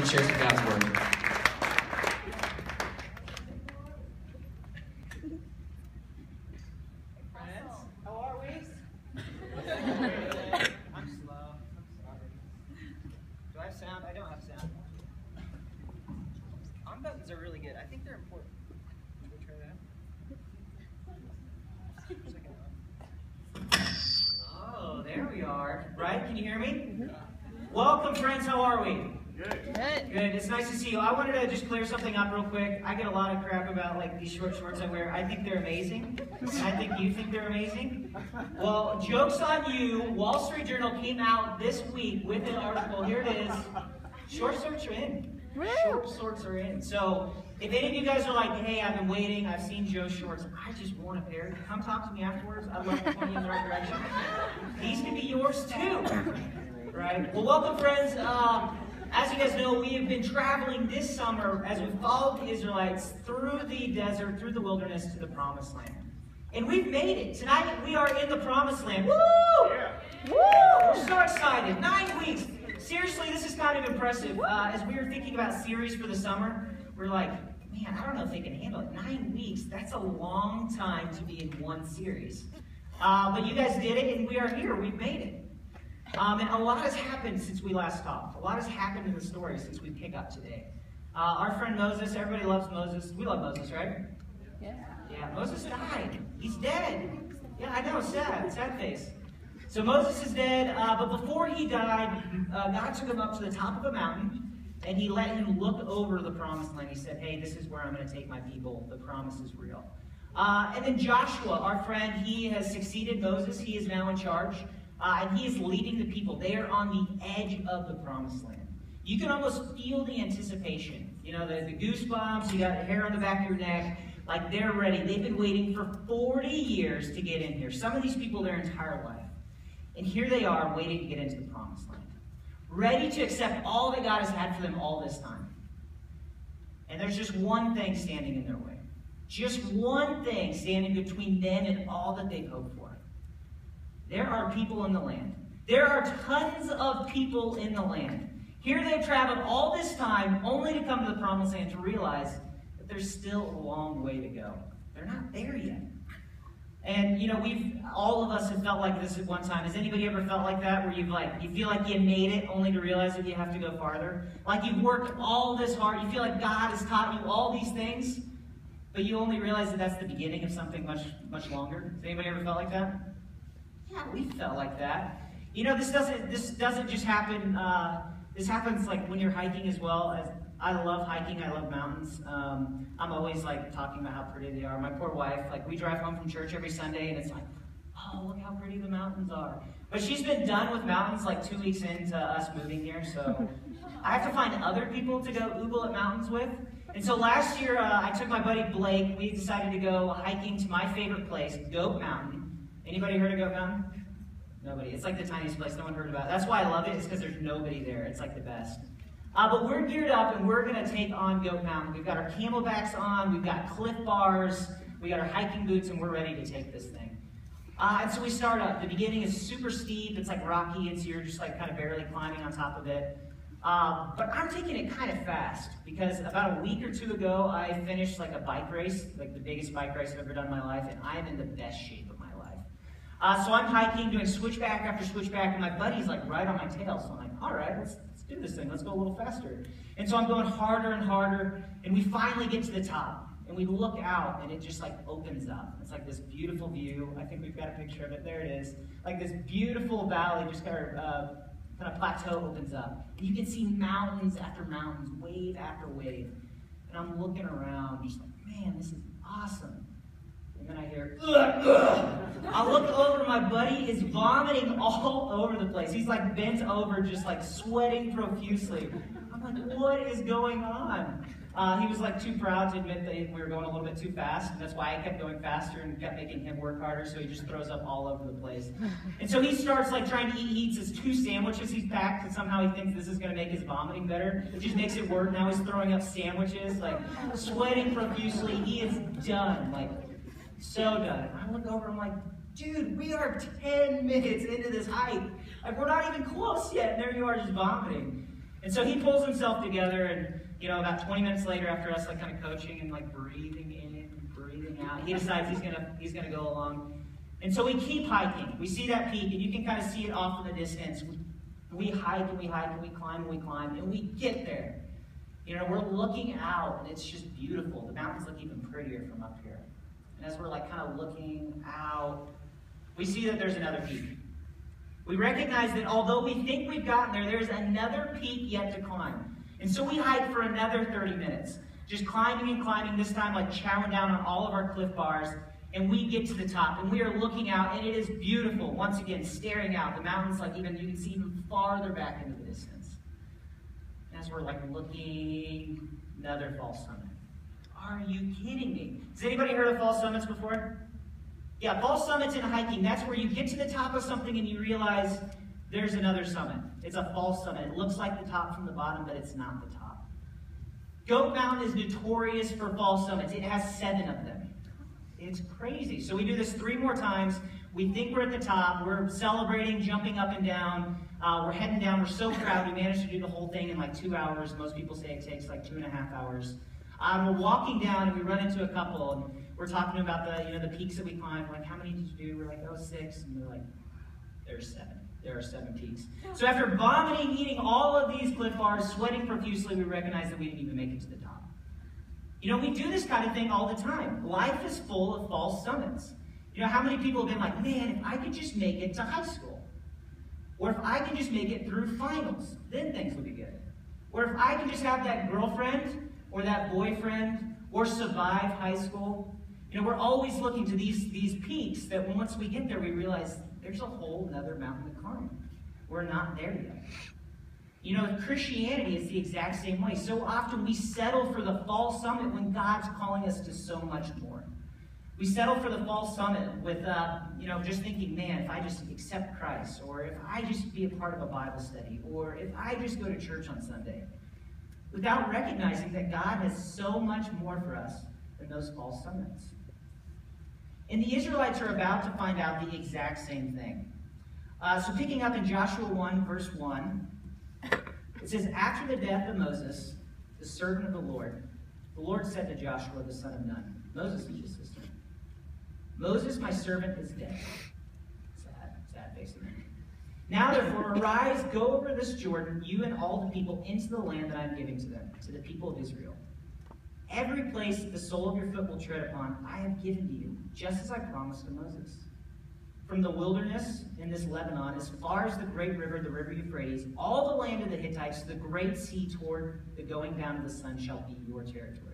and share some God's word. Friends, how are we? I'm slow. I'm sorry. Do I have sound? I don't have sound. On buttons are really good. I think they're important. Can we try that? Oh, there we are. Right? Can you hear me? Welcome, friends. How are we? Good. Good. It's nice to see you. I wanted to just clear something up real quick. I get a lot of crap about like these short shorts I wear. I think they're amazing. And I think you think they're amazing. Well, joke's on you. Wall Street Journal came out this week with an article. Here it is. Short shorts are in. Short shorts are in. So if any of you guys are like, hey, I've been waiting, I've seen Joe's shorts, I just want a pair, come talk to me afterwards. I'd love to point you in the right direction. These can be yours too. Right? Well, welcome, friends. As you guys know, we have been traveling this summer as we followed the Israelites through the desert, through the wilderness to the Promised Land. And we've made it. Tonight, we are in the Promised Land. Woo! Yeah. Woo! We're so excited. 9 weeks. Seriously, this is kind of impressive. As we were thinking about series for the summer, we're like, man, I don't know if they can handle it. 9 weeks, that's a long time to be in one series. But you guys did it, and we are here. We've made it. And a lot has happened since we last talked. A lot has happened in the story since we pick up today. Our friend Moses, everybody loves Moses. We love Moses, right? Yeah. Yeah, Moses died. He's dead. Yeah, I know, sad face. So Moses is dead, but before he died, God took him up to the top of a mountain, and he let him look over the Promised Land. He said, hey, this is where I'm going to take my people. The promise is real. And then Joshua, our friend, he has succeeded Moses. He is now in charge. And he is leading the people. They are on the edge of the Promised Land. You can almost feel the anticipation. You know, the goosebumps, you got the hair on the back of your neck. Like they're ready. They've been waiting for 40 years to get in here. Some of these people their entire life. And here they are waiting to get into the Promised Land. Ready to accept all that God has had for them all this time. And there's just one thing standing in their way. Just one thing standing between them and all that they've hoped for. There are people in the land. There are tons of people in the land. Here they've traveled all this time only to come to the Promised Land to realize that there's still a long way to go. They're not there yet. And, you know, all of us have felt like this at one time. Has anybody ever felt like that, where you feel like you made it only to realize that you have to go farther? Like you've worked all this hard. You feel like God has taught you all these things, but you only realize that that's the beginning of something much, much longer. Has anybody ever felt like that? Yeah, we felt like that. You know, this doesn't just happen. This happens like when you're hiking as well. As I love hiking. I love mountains. I'm always like talking about how pretty they are. My poor wife, like we drive home from church every Sunday, and it's like, oh, look how pretty the mountains are. But she's been done with mountains like 2 weeks into us moving here, so I have to find other people to go oogle at mountains with. And so last year, I took my buddy Blake. We decided to go hiking to my favorite place, Goat Mountain. Anybody heard of Goat Mountain? Nobody. It's like the tiniest place no one heard about. That's why I love it, is because there's nobody there. It's like the best. But we're geared up, and we're going to take on Goat Mountain. We've got our camelbacks on. We've got Cliff Bars. We got our hiking boots, and we're ready to take this thing. And so we start up. The beginning is super steep. It's like rocky, and so you're just like kind of barely climbing on top of it. But I'm taking it kind of fast, because about a week or two ago, I finished like a bike race, like the biggest bike race I've ever done in my life, and I'm in the best shape of my life. So I'm hiking, doing switchback after switchback, and my buddy's like right on my tail. So I'm like, all right, let's do this thing. Let's go a little faster. And so I'm going harder and harder, and we finally get to the top. And we look out, and it just like opens up. It's like this beautiful view. I think we've got a picture of it. There it is. Like this beautiful valley, just kind of plateau opens up. And you can see mountains after mountains, wave after wave. And I'm looking around, just like, man, this is awesome. And then I hear, ugh, ugh. I look over, my buddy is vomiting all over the place. He's like bent over, just like sweating profusely. I'm like, what is going on? He was like too proud to admit that we were going a little bit too fast, and that's why I kept going faster and kept making him work harder, so he just throws up all over the place. And so he starts like trying to eat. He eats his 2 sandwiches he's packed, and somehow he thinks this is going to make his vomiting better. It just makes it worse. Now he's throwing up sandwiches, like sweating profusely. He is done, like so done. And I look over, I'm like, dude, we are 10 minutes into this hike. Like, we're not even close yet, and there you are just vomiting. And so he pulls himself together, and about 20 minutes later, after us kind of coaching and breathing in, breathing out, he decides he's gonna go along. And so we keep hiking. We see that peak, and you can kind of see it off in the distance. We hike and we hike and we climb and we climb, and we get there. We're looking out, and it's just beautiful. The mountains look even prettier from up here. And as we're kind of looking out, we see that there's another peak. We recognize that although we think we've gotten there, there's another peak yet to climb. And so we hike for another 30 minutes, just climbing and climbing, this time chowing down on all of our Cliff Bars, and we get to the top, and we are looking out, and it is beautiful. Once again, staring out. The mountains, you can see even farther back into the distance. And as we're looking, another false summit. Are you kidding me? Has anybody heard of false summits before? Yeah, false summits in hiking, that's where you get to the top of something and you realize there's another summit. It's a false summit. It looks like the top from the bottom, but it's not the top. Goat Mountain is notorious for false summits. It has 7 of them. It's crazy. So we do this 3 more times. We think we're at the top. We're celebrating, jumping up and down. We're heading down. We're so proud. We managed to do the whole thing in 2 hours. Most people say it takes 2.5 hours. We're walking down, and we run into a couple, and we're talking about the peaks that we climbed. We're how many did you do? We're 6. And they're there's 7. There are 7 peaks. So after vomiting, eating all of these Cliff Bars, sweating profusely, we recognize that we didn't even make it to the top. We do this kind of thing all the time. Life is full of false summits. How many people have been man, if I could just make it to high school. Or if I could just make it through finals, then things would be good. Or if I could just have that girlfriend or that boyfriend or survive high school. We're always looking to these peaks that once we get there, we realize there's a whole other mountain to climb. We're not there yet. Christianity is the exact same way. So often we settle for the false summit when God's calling us to so much more. We settle for the false summit with, just thinking, man, if I just accept Christ, or if I just be a part of a Bible study, or if I just go to church on Sunday, without recognizing that God has so much more for us than those false summits. And the Israelites are about to find out the exact same thing. So picking up in Joshua 1, verse 1, it says, after the death of Moses, the servant of the Lord said to Joshua, the son of Nun, Moses is his sister, Moses, my servant, is dead. Sad face in there. Now therefore, arise, go over this Jordan, you and all the people, into the land that I am giving to them, to the people of Israel. Every place that the sole of your foot will tread upon, I have given to you, just as I promised to Moses. From the wilderness in this Lebanon, as far as the great river, the river Euphrates, all the land of the Hittites, the great sea toward the going down of the sun shall be your territory.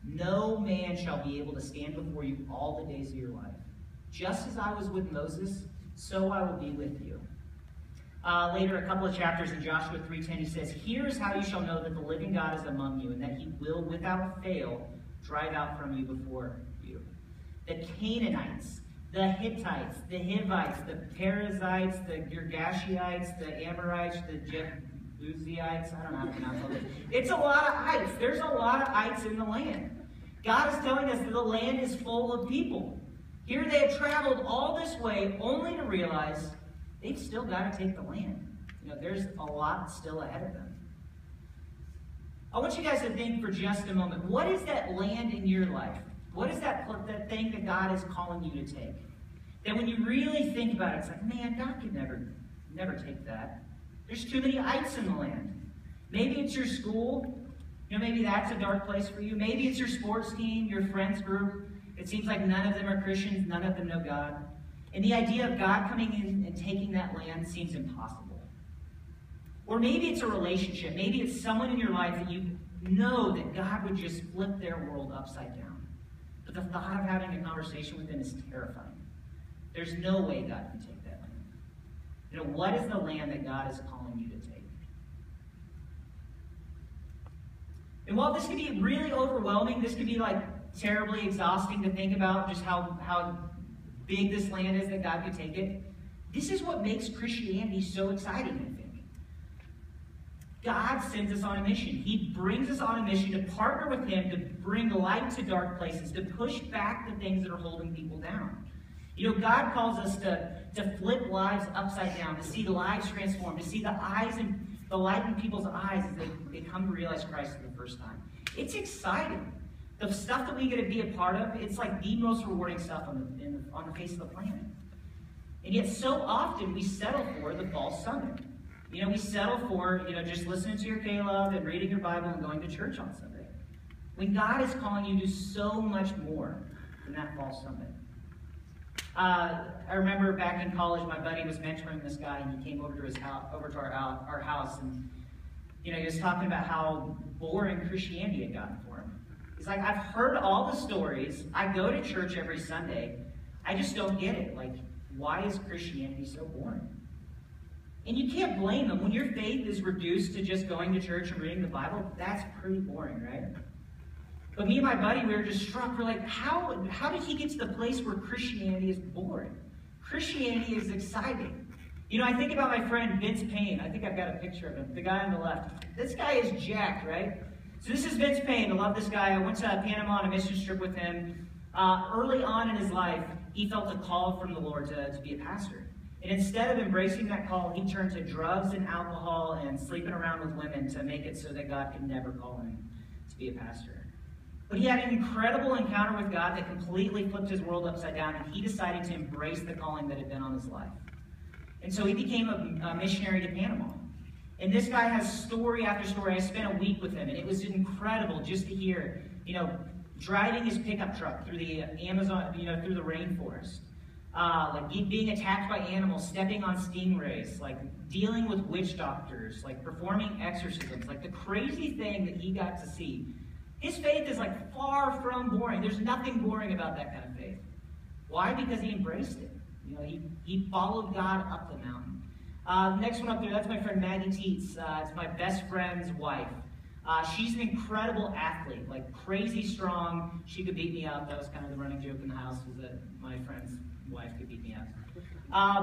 No man shall be able to stand before you all the days of your life. Just as I was with Moses, so I will be with you. Later, a couple of chapters in Joshua 3:10, he says, here is how you shall know that the living God is among you, and that he will, without fail, drive out from you before you the Canaanites, the Hittites, the Hivites, the Perizzites, the Girgashites, the Amorites, the Jebusites. I don't know how to pronounce all this. It's a lot of ites. There's a lot of ites in the land. God is telling us that the land is full of people. Here they have traveled all this way only to realize they've still got to take the land. There's a lot still ahead of them. I want you guys to think for just a moment. What is that land in your life? What is that thing that God is calling you to take? That when you really think about it, it's man, God could never take that. There's too many ites in the land. Maybe it's your school. Maybe that's a dark place for you. Maybe it's your sports team, your friends group. It seems like none of them are Christians. None of them know God. And the idea of God coming in and taking that land seems impossible. Or maybe it's a relationship. Maybe it's someone in your life that you know that God would just flip their world upside down. But the thought of having a conversation with them is terrifying. There's no way God can take that land. What is the land that God is calling you to take? And while this can be really overwhelming, this can be terribly exhausting to think about just how big this land is that God could take it. This is what makes Christianity so exciting, I think. God sends us on a mission. He brings us on a mission to partner with him to bring light to dark places, to push back the things that are holding people down. God calls us to flip lives upside down, to see lives transformed, to see the eyes and the light in people's eyes as they come to realize Christ for the first time. It's exciting. The stuff that we get to be a part of, it's like the most rewarding stuff on the face of the planet. And yet so often we settle for the false summit. We settle for, just listening to your Caleb and reading your Bible and going to church on Sunday. When God is calling you to do so much more than that false summit. I remember back in college, my buddy was mentoring this guy, and he came over to his house, over to our house, and he was talking about how boring Christianity had gotten for him. He's like, I've heard all the stories. I go to church every Sunday. I just don't get it. Like, why is Christianity so boring? And you can't blame him. When your faith is reduced to just going to church and reading the Bible, that's pretty boring, right? But me and my buddy, we were just struck. We're like, how did he get to the place where Christianity is boring? Christianity is exciting. I think about my friend Vince Payne. I think I've got a picture of him, the guy on the left. This guy is jacked, right? So this is Vince Payne. I love this guy. I went to Panama on a mission trip with him. Early on in his life, he felt a call from the Lord to be a pastor. And instead of embracing that call, he turned to drugs and alcohol and sleeping around with women to make it so that God could never call him to be a pastor. But he had an incredible encounter with God that completely flipped his world upside down, and he decided to embrace the calling that had been on his life. And so he became a missionary to Panama. And this guy has story after story. I spent a week with him, and it was incredible just to hear, driving his pickup truck through the Amazon, through the rainforest. Being attacked by animals, stepping on stingrays, dealing with witch doctors, performing exorcisms, the crazy thing that he got to see. His faith is far from boring. There's nothing boring about that kind of faith. Why? Because he embraced it. He followed God up the mountain. Next one up there, that's my friend Maggie Teets. It's my best friend's wife. She's an incredible athlete, crazy strong. She could beat me up. That was kind of the running joke in the house, was that my friend's wife could beat me up.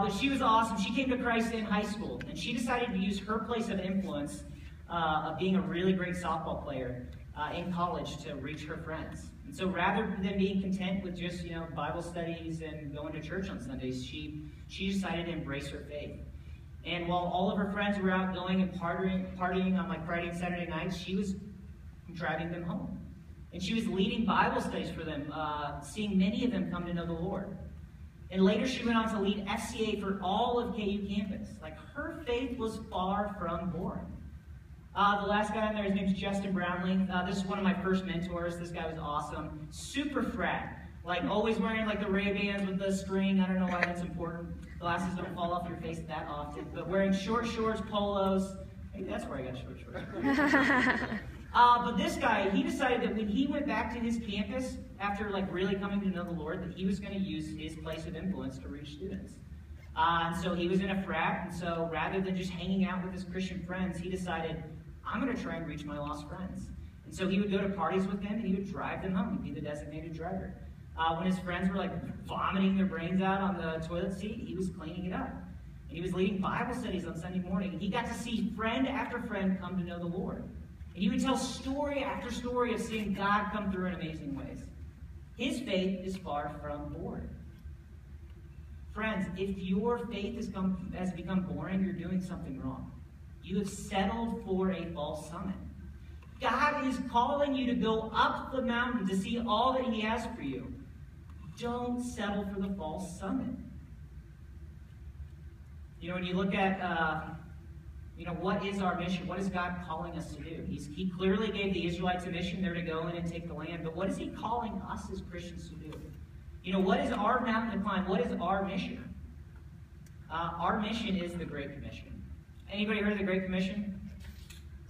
But she was awesome. She came to Christ in high school, and she decided to use her place of influence of being a really great softball player in college to reach her friends. And so rather than being content with just, Bible studies and going to church on Sundays, she decided to embrace her faith. And while all of her friends were out going and partying on Friday and Saturday nights, she was driving them home. And she was leading Bible studies for them, seeing many of them come to know the Lord. And later she went on to lead FCA for all of KU campus. Her faith was far from boring. The last guy on there, his name's Justin Brownlee. This is one of my first mentors. This guy was awesome. Super frat. Always wearing the Ray-Bans with the string. I don't know why that's important. Glasses don't fall off your face that often. But wearing short shorts, polos. Maybe that's where I got short shorts. But this guy, he decided that when he went back to his campus, after really coming to know the Lord, that he was going to use his place of influence to reach students. And so he was in a frat, and so rather than just hanging out with his Christian friends, he decided, I'm going to try and reach my lost friends. And so he would go to parties with them, and he would drive them home. He'd be the designated driver. When his friends were vomiting their brains out on the toilet seat, he was cleaning it up. And he was leading Bible studies on Sunday morning. And he got to see friend after friend come to know the Lord. And he would tell story after story of seeing God come through in amazing ways. His faith is far from boring. Friends, if your faith has become boring, you're doing something wrong. You have settled for a false summit. God is calling you to go up the mountain to see all that he has for you. Don't settle for the false summit. When you look at, what is our mission? What is God calling us to do? He clearly gave the Israelites a mission there to go in and take the land, but what is he calling us as Christians to do? What is our mountain to climb? What is our mission? Our mission is the Great Commission. Anybody heard of the Great Commission?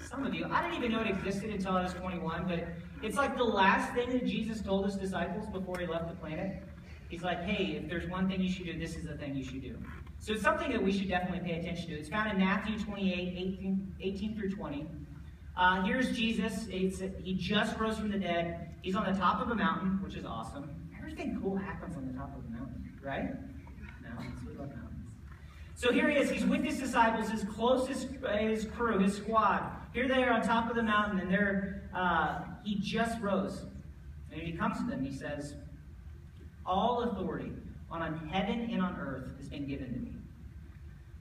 Some of you. I didn't even know it existed until I was 21, but it's the last thing that Jesus told his disciples before he left the planet. He's like, hey, if there's one thing you should do, this is the thing you should do. So it's something that we should definitely pay attention to. It's found in Matthew 28, 18 through 20. Here's Jesus. He just rose from the dead. He's on the top of a mountain, which is awesome. Everything cool happens on the top of a mountain, right? Mountains. We love mountains. So here he is. He's with his disciples, his closest, his crew, his squad. Here they are on top of the mountain, and he just rose. And he comes to them. He says, all authority on heaven and on earth has been given to me.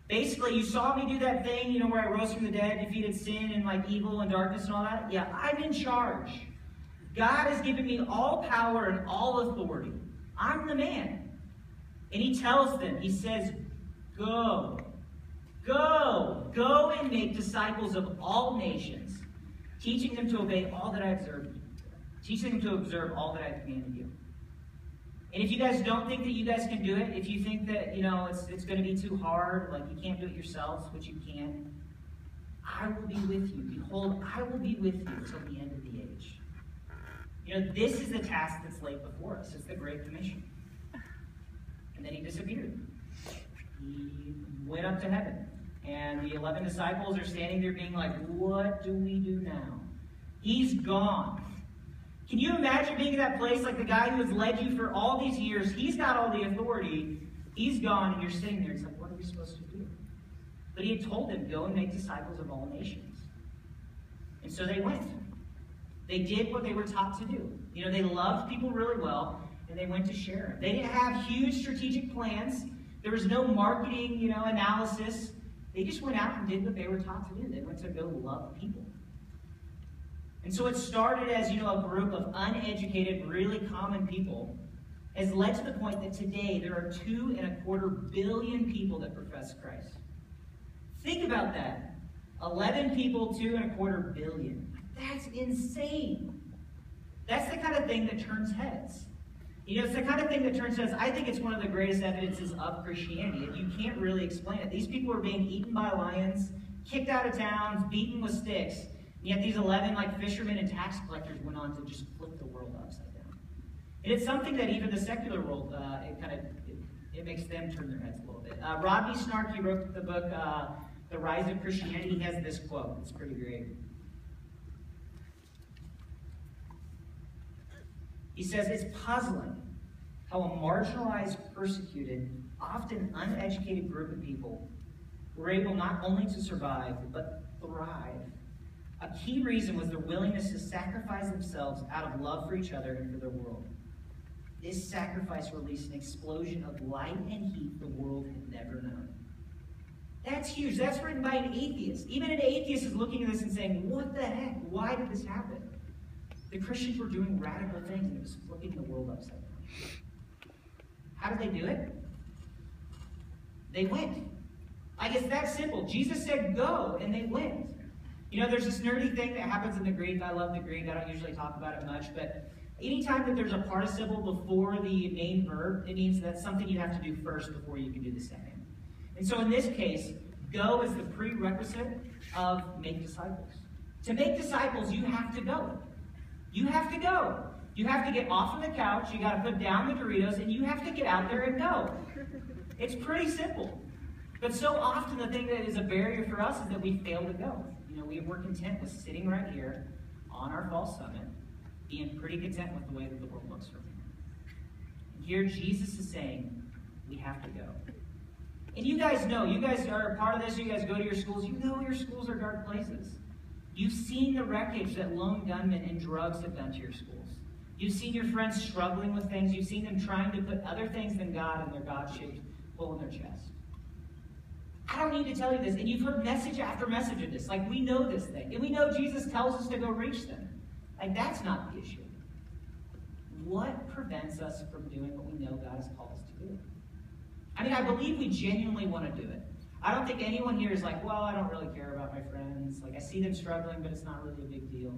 Basically, you saw me do that thing, where I rose from the dead, defeated sin and like evil and darkness and all that. Yeah, I'm in charge. God has given me all power and all authority. I'm the man. And he tells them, he says, go. Go and make disciples of all nations, teaching them to obey all that I observed. Teaching them to observe all that I have commanded you. And if you guys don't think that you guys can do it, if you think that, it's going to be too hard, like you can't do it yourselves, which you can, I will be with you. Behold, I will be with you until the end of the age. This is the task that's laid before us. It's the Great Commission. And then he disappeared. He went up to heaven. And the 11 disciples are standing there being like, what do we do now? He's gone. Can you imagine being in that place, like the guy who has led you for all these years? He's got all the authority. He's gone, and you're sitting there. It's like, what are we supposed to do? But he had told them, go and make disciples of all nations. And so they went. They did what they were taught to do. They loved people really well, and they went to share them. They didn't have huge strategic plans. There was no marketing, analysis. They just went out and did what they were taught to do. They went to go love people. And so it started as, a group of uneducated, really common people, has led to the point that today there are 2.25 billion people that profess Christ. Think about that. 11 people, 2.25 billion. That's insane. That's the kind of thing that turns heads. It's the kind of thing that turns heads. I think it's one of the greatest evidences of Christianity. You can't really explain it. These people are being eaten by lions, kicked out of towns, beaten with sticks. Yet these 11 fishermen and tax collectors went on to just flip the world upside down. And it's something that even the secular world, it makes them turn their heads a little bit. Rodney Snark, he wrote the book, The Rise of Christianity. He has this quote. It's pretty great. He says, it's puzzling how a marginalized, persecuted, often uneducated group of people were able not only to survive, but thrive. A key reason was their willingness to sacrifice themselves out of love for each other and for their world. This sacrifice released an explosion of light and heat the world had never known. That's huge. That's written by an atheist. Even an atheist is looking at this and saying, what the heck? Why did this happen? The Christians were doing radical things, and it was flipping the world upside down. How did they do it? They went. I guess that's simple. Jesus said go, and they went. There's this nerdy thing that happens in the Greek. I love the Greek. I don't usually talk about it much, but anytime that there's a participle before the main verb, it means that's something you have to do first before you can do the second. And so in this case, go is the prerequisite of make disciples. To make disciples, you have to go. You have to go. You have to get off of the couch, you got to put down the Doritos, and you have to get out there and go. It's pretty simple. But so often the thing that is a barrier for us is that we fail to go. We're content with sitting right here on our fall summit, being pretty content with the way that the world looks from here. Here Jesus is saying, we have to go. And you guys know, you guys are a part of this, you guys go to your schools, you know your schools are dark places. You've seen the wreckage that lone gunmen and drugs have done to your schools. You've seen your friends struggling with things. You've seen them trying to put other things than God in their God-shaped hole in their chest. I don't need to tell you this, and you've heard message after message of this. We know this thing. And we know Jesus tells us to go reach them. That's not the issue. What prevents us from doing what we know God has called us to do? I believe we genuinely want to do it. I don't think anyone here is like, well, I don't really care about my friends. I see them struggling, but it's not really a big deal.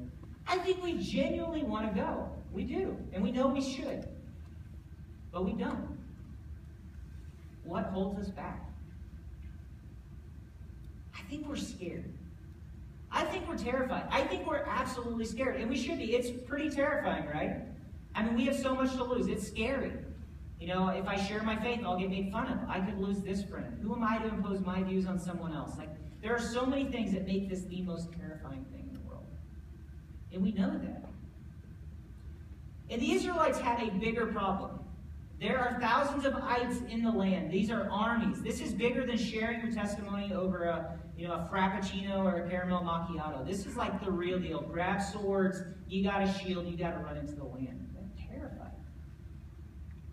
I think we genuinely want to go. We do. And we know we should. But we don't. What holds us back? I think we're scared. I think we're terrified. I think we're absolutely scared. And we should be. It's pretty terrifying, right? We have so much to lose. It's scary. If I share my faith, I'll get made fun of. I could lose this friend. Who am I to impose my views on someone else? There are so many things that make this the most terrifying thing in the world. And we know that. And the Israelites had a bigger problem. There are thousands of ites in the land. These are armies. This is bigger than sharing your testimony over a frappuccino or a caramel macchiato. This is the real deal. Grab swords. You got a shield. You got to run into the land. They're terrified.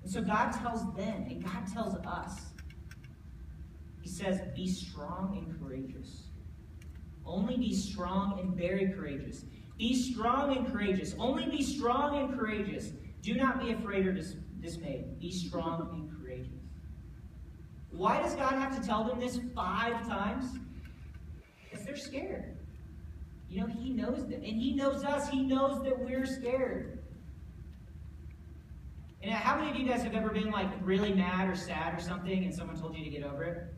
And so God tells them, and God tells us, He says, be strong and courageous. Only be strong and very courageous. Be strong and courageous. Only be strong and courageous. Do not be afraid or dismayed. Be strong and courageous. Why does God have to tell them this 5 times? Because they're scared. You know, he knows them. And he knows us. He knows that we're scared. And how many of you guys have ever been like really mad or sad or something and someone told you to get over it?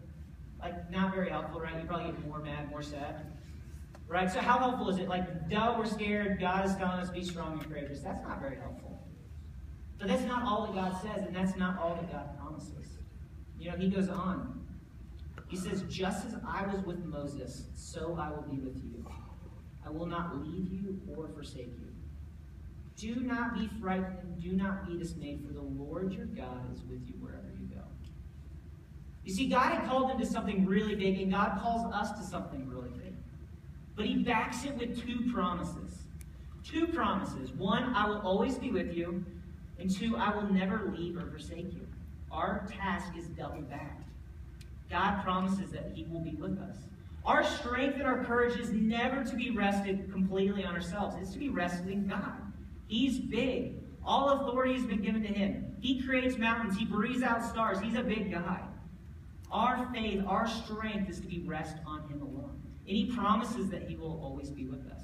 Like, not very helpful, right? You probably get more mad, more sad. Right? So how helpful is it? Like, duh, we're scared. God is telling us be strong and courageous. That's not very helpful. But that's not all that God says, and that's not all that God promises. You know, he goes on. He says, just as I was with Moses, so I will be with you. I will not leave you or forsake you. Do not be frightened and do not be dismayed, for the Lord your God is with you wherever you go. You see, God had called them to something really big, and God calls us to something really big. But he backs it with 2 promises. 2 promises. 1, I will always be with you. And 2, I will never leave or forsake you. Our task is double-backed. God promises that he will be with us. Our strength and our courage is never to be rested completely on ourselves. It's to be rested in God. He's big. All authority has been given to him. He creates mountains. He breathes out stars. He's a big guy. Our faith, our strength is to be rest on him alone. And he promises that he will always be with us.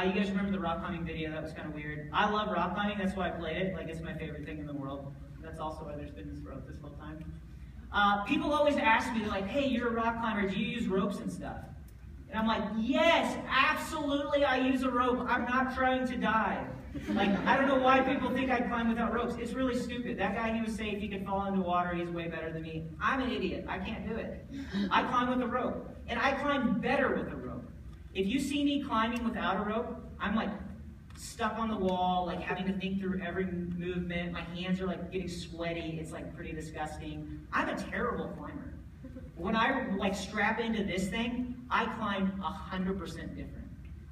You guys remember the rock climbing video? That was kind of weird. I love rock climbing. That's why I played it. Like, it's my favorite thing in the world. That's also why there's been this rope this whole time. People always ask me, like, hey, you're a rock climber. Do you use ropes and stuff? And I'm like, yes, absolutely I use a rope. I'm not trying to die. Like, I don't know why people think I climb without ropes. It's really stupid. That guy, he was safe. He could fall into water. He's way better than me. I'm an idiot. I can't do it. I climb with a rope. And I climb better with a rope. If you see me climbing without a rope, I'm like stuck on the wall, like having to think through every movement. My hands are like getting sweaty. It's like pretty disgusting. I'm a terrible climber. When I like strap into this thing, I climb 100% different.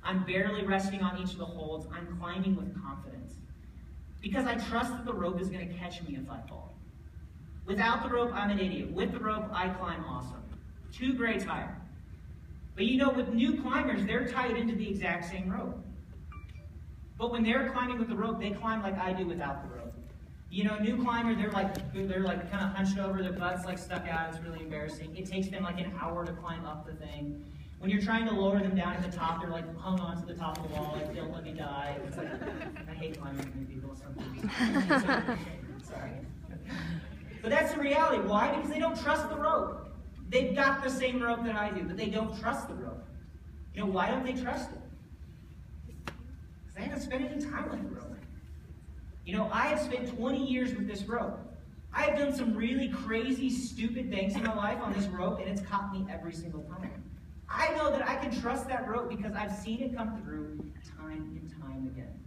I'm barely resting on each of the holds. I'm climbing with confidence. Because I trust that the rope is going to catch me if I fall. Without the rope, I'm an idiot. With the rope, I climb awesome. 2 grades higher. But you know, with new climbers, they're tied into the exact same rope. But when they're climbing with the rope, they climb like I do without the rope. You know, new climber, they're like kind of hunched over, their butt's like stuck out. It's really embarrassing. It takes them like an hour to climb up the thing. When you're trying to lower them down at the top, they're like hung onto the top of the wall, like, don't let me die. It's like, I hate climbing with new people sometimes. Sorry. But that's the reality. Why? Because they don't trust the rope. They've got the same rope that I do, but they don't trust the rope. You know, why don't they trust it? Because they haven't spent any time with the rope. You know, I have spent 20 years with this rope. I have done some really crazy, stupid things in my life on this rope, and it's caught me every single time. I know that I can trust that rope because I've seen it come through time and time again.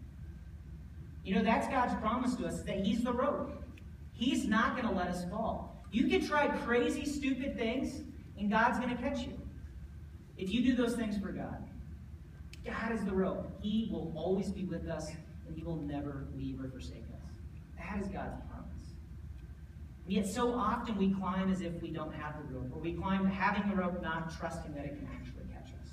You know, that's God's promise to us, that he's the rope. He's not going to let us fall. You can try crazy, stupid things, and God's going to catch you. If you do those things for God. God is the rope. He will always be with us, and he will never leave or forsake us. That is God's promise. And yet so often we climb as if we don't have the rope, or we climb having the rope, not trusting that it can actually catch us.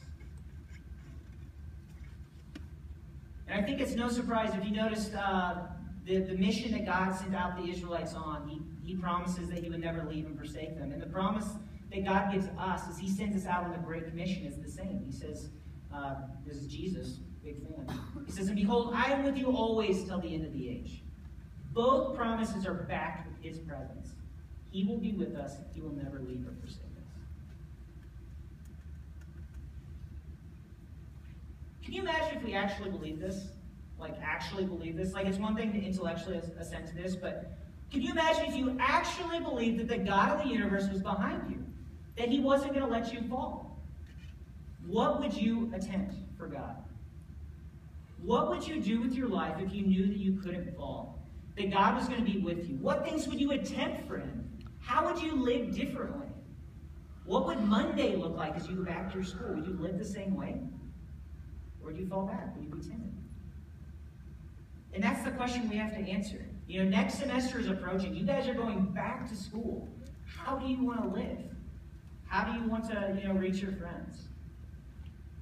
And I think it's no surprise if you noticed the mission that God sent out the Israelites on. He promises that he would never leave and forsake them. And the promise that God gives us as he sends us out on the Great Commission is the same. He says, this is Jesus, big fan. He says, and behold, I am with you always till the end of the age. Both promises are backed with his presence. He will be with us. He will never leave or forsake us. Can you imagine if we actually believe this? Like, actually believe this? Like, it's one thing to intellectually assent to this, but can you imagine if you actually believed that the God of the universe was behind you? That he wasn't going to let you fall? What would you attempt for God? What would you do with your life if you knew that you couldn't fall? That God was going to be with you? What things would you attempt for him? How would you live differently? What would Monday look like as you go back to your school? Would you live the same way? Or would you fall back? Would you be timid? And that's the question we have to answer. You know, next semester is approaching. You guys are going back to school. How do you want to live? How do you want to, reach your friends?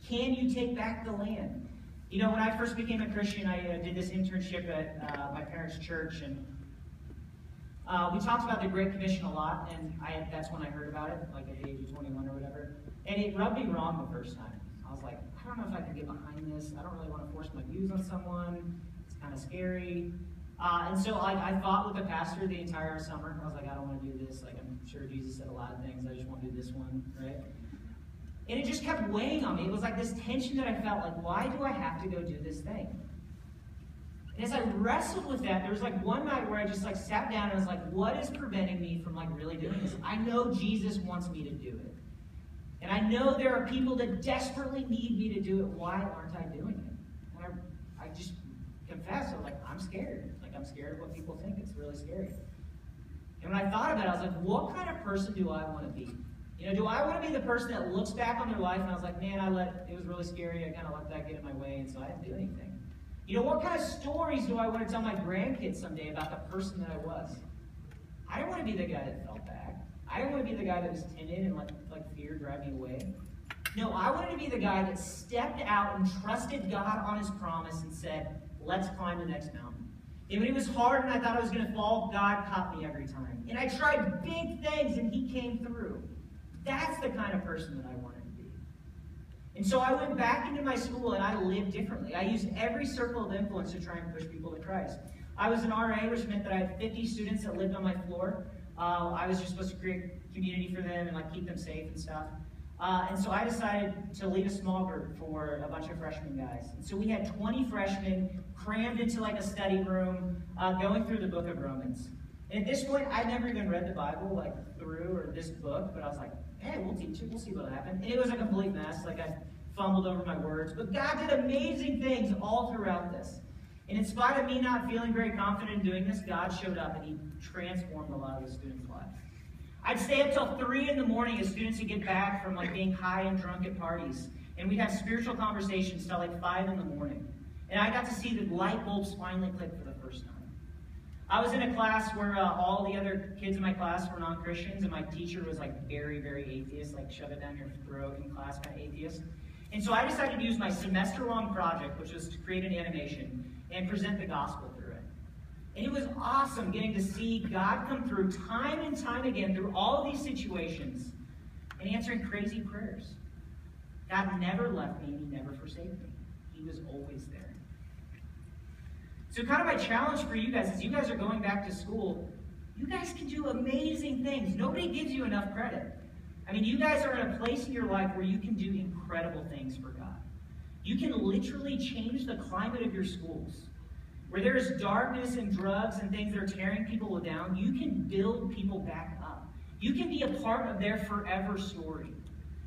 Can you take back the land? When I first became a Christian, I did this internship at my parents' church, and we talked about the Great Commission a lot, and that's when I heard about it, like at the age of 21 or whatever. And it rubbed me wrong the first time. I was like, I don't know if I can get behind this. I don't really want to force my views on someone. It's kind of scary. And so I fought with the pastor the entire summer. I was like, I don't want to do this. Like, I'm sure Jesus said a lot of things. I just want to do this one, right? And it just kept weighing on me. It was like this tension that I felt like, why do I have to go do this thing? And as I wrestled with that, there was like one night where I just like sat down and I was like, what is preventing me from like really doing this? I know Jesus wants me to do it. And I know there are people that desperately need me to do it. Why aren't I doing it? And I just confessed, I was like, I'm scared. Like, I'm scared of what people think. It's really scary. And when I thought about it, I was like, what kind of person do I want to be? Do I want to be the person that looks back on their life and I was like, man, it was really scary. I kind of let that get in my way, and so I didn't do anything. What kind of stories do I want to tell my grandkids someday about the person that I was? I don't want to be the guy that felt back. I don't want to be the guy that was timid and let fear drive me away. No, I wanted to be the guy that stepped out and trusted God on his promise and said, let's climb the next mountain. And when it was hard and I thought I was going to fall, God caught me every time. And I tried big things and he came through. That's the kind of person that I wanted to be. And so I went back into my school and I lived differently. I used every circle of influence to try and push people to Christ. I was an RA, which meant that I had 50 students that lived on my floor. I was just supposed to create community for them and keep them safe and stuff. And so I decided to lead a small group for a bunch of freshman guys. And so we had 20 freshmen crammed into a study room, going through the book of Romans. And at this point, I'd never even read the Bible through or this book, but I was like, hey, we'll teach it. We'll see what'll happen. And it was a complete mess. I fumbled over my words. But God did amazing things all throughout this. And in spite of me not feeling very confident in doing this, God showed up and he transformed a lot of the students' lives. I'd stay up till 3 in the morning as students would get back from being high and drunk at parties. And we'd have spiritual conversations till 5 in the morning. And I got to see the light bulbs finally click for the first time. I was in a class where all the other kids in my class were non-Christians, and my teacher was very, very atheist, shove it down your throat in class kind of atheist. And so I decided to use my semester-long project, which was to create an animation and present the gospel through it. And it was awesome getting to see God come through time and time again through all of these situations and answering crazy prayers. God never left me and he never forsake me. He was always there. So kind of my challenge for you guys is you guys are going back to school. You guys can do amazing things. Nobody gives you enough credit. You guys are in a place in your life where you can do incredible things for God. You can literally change the climate of your schools. Where there's darkness and drugs and things that are tearing people down, you can build people back up. You can be a part of their forever story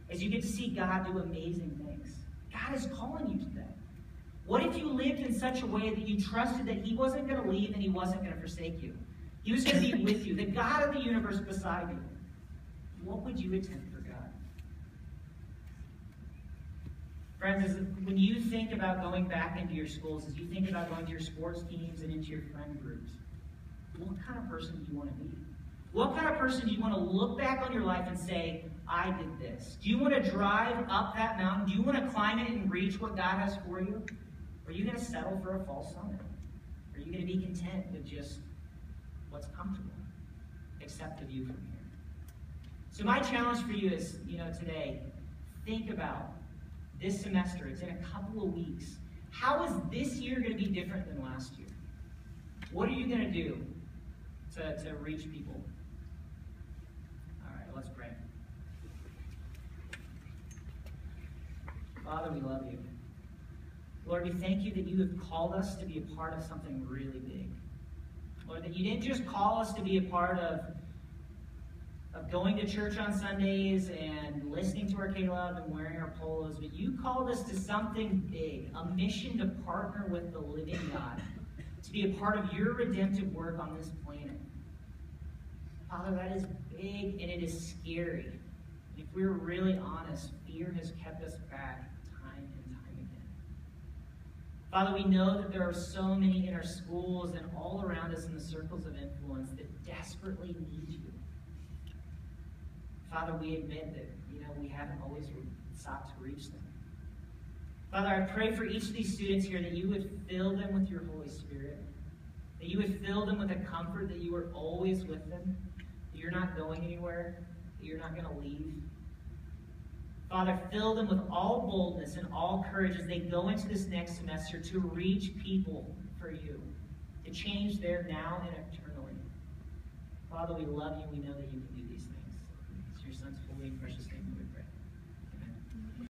as you get to see God do amazing things. God is calling you to that. What if you lived in such a way that you trusted that he wasn't going to leave and he wasn't going to forsake you? He was going to be with you, the God of the universe beside you. What would you attempt for God? Friends, when you think about going back into your schools, as you think about going to your sports teams and into your friend groups, what kind of person do you want to be? What kind of person do you want to look back on your life and say, I did this? Do you want to drive up that mountain? Do you want to climb it and reach what God has for you? Or are you going to settle for a false summit? Are you going to be content with just what's comfortable? Accept the view from here. So my challenge for you is, today, think about this semester. It's in a couple of weeks. How is this year going to be different than last year? What are you going to do to reach people? All right, let's pray. Father, we love you. Lord, we thank you that you have called us to be a part of something really big. Lord, that you didn't just call us to be a part of going to church on Sundays and listening to our K-Love and wearing our polos, but you called us to something big, a mission to partner with the living God, to be a part of your redemptive work on this planet. Father, that is big and it is scary. If we're really honest, fear has kept us back time and time again. Father, we know that there are so many in our schools and all around us in the circles of influence that desperately need you. Father, we admit that, we haven't always sought to reach them. Father, I pray for each of these students here that you would fill them with your Holy Spirit, that you would fill them with a comfort that you are always with them, that you're not going anywhere, that you're not going to leave. Father, fill them with all boldness and all courage as they go into this next semester to reach people for you, to change their now and eternally. Father, we love you and we know that you can do these things. It's your Son's holy and precious name that we pray.